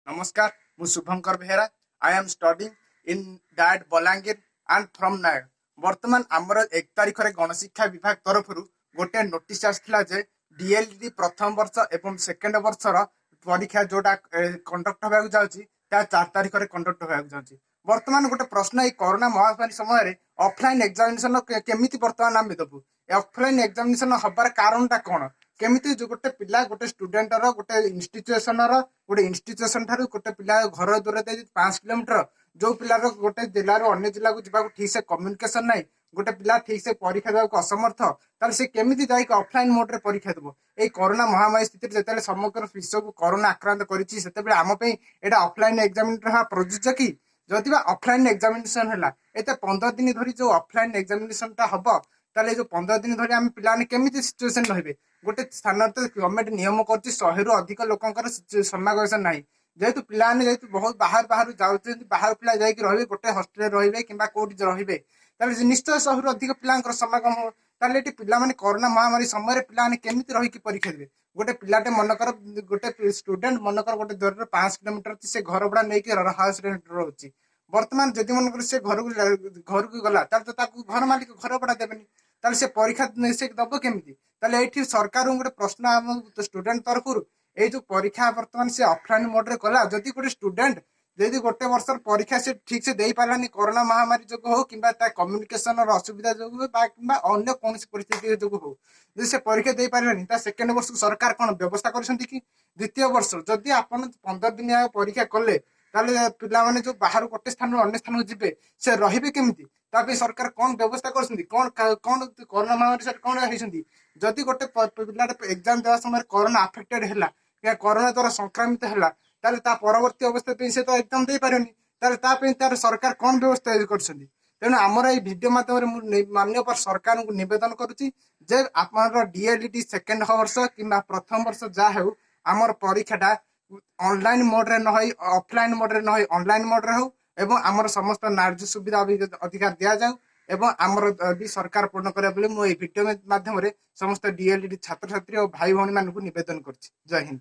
नमस्कार, मु Shubhankar Behera. I am studying in DIET Balangir and from नायड। वर्तमान आमर 1 तारिख रे गणशिक्षा विभाग तरफ गोटे नोटिस आसला जे डीएलडी प्रथम वर्ष एवं सेकेंड वर्षर परीक्षा जोटा कंडक्ट होगा जाऊँगी 4 तारिख रे कंडक्ट होगा जाऊँगी। वर्तमान गोटे प्रश्न ये कोरोना महामारी समय ऑफलाइन एग्जामिनेशन केमिति वर्तमान आम देबू ऑफलाइन एग्जामिनेशन हबार कारणटा कौन केमिति जो गोटे पिला गोटे स्टूडेंटर गोटे इंस्टीट्यूशन ठारू गोटे पिला घर दूर 5 किलोमीटर जो पिलार गोटे जिलार अन्य जिला को जावाक ठीक से कम्युनिकेशन नहीं गोटे पिला ठीक से परीक्षा देवाक असमर्थ ताले से केमिति जाइक ऑफलाइन मोड रे परीक्षा देबो। ए कोरोना महामारी स्थिति जेतेले समग्र विश्व को कोरोना आक्रांत करिछि सेतेबेले आम पे एटा ऑफलाइन एग्जामिनेशन प्रযোज्य कि जदि ऑफलाइन एग्जामिनेशन है एत 15 दिन धरी जो ऑफलाइन एग्जामिनेशन टा हम ताले जो 15 दिन धरी आम पिलाने केमिति सिचुएशन रहिबे गोटे स्थान गवर्नमेंट नियम कर 100 रु अधिक लोकंकर समावेशन नहीं जेहेतु पिलाने जेहेतु बहुत बाहर बाहर जाऊँ बाहर पिला जाकि रही गोटे हस्टेल रही कि कौटी रही निश्चय 100 रु अधिक पिला समागम हो ताले पिला माने कोरोना महामारी समय पिलाने केमिति रही परीक्षा देवे गोटे पिलाटे मनकर गोटे स्टूडेंट मनकर गोटे दूर 5 किलोमीटर से घर भड़ा नहीं हाउस रेंट रोचे वर्तमान जदि मन से घर को गला तो घर मालिक घर भड़ा देवेनि ताले से परीक्षा से दब केमिति ताले ये सरकार गोटे प्रश्न आम स्टूडेंट तरफ ये जो परीक्षा वर्तमान से ऑफलाइन मोड रे कला जदि गोटे स्टूडेंट यदि गोटे वर्ष परीक्षा से ठीक से दे पारानी कोरोना महामारी जो हो कि कम्युनिकेशन असुविधा जो अन्य कौन परिस्थिति जो हो जब से परीक्षा दे पारानी सेकेंड वर्ष सरकार कौन व्यवस्था कर द्वितीय वर्ष जदि आप 15 दिन परीक्षा कले ताले पिला माने जो बाहर गोटे स्थान अन्य स्थान जी से रही केमिति सरकार कौन व्यवस्था कर कौन कौन कोरोना महामारी कौन होती जदि गोटे पिला एग्जाम देवा समय कोरोना अफेक्टेड है कोरोना द्वारा संक्रमित है ताले परवर्ती अवस्था से तो एग्जाम दे पारे तार सरकार कौन व्यवस्था कर तेणु आमर ये वीडियो माध्यम माननीय सरकार को निवेदन करुच्ची जे आप डीएलडी सेकेंड वर्ष कि प्रथम वर्ष जहाँ हो आमर परीक्षाटा ऑनलाइन मोड रे न ऑफलाइन मोड रे न ऑनलाइन मोड रे हो एवं आमर समस्त न्याय सुविधा अधिकार दि जाऊ एवं आमर भी सरकार पूर्ण करें मुझे वीडियो माध्यम समस्त डीएलडी छात्र छात्री और भाई भाई मानक निवेदन कर। जय हिंद।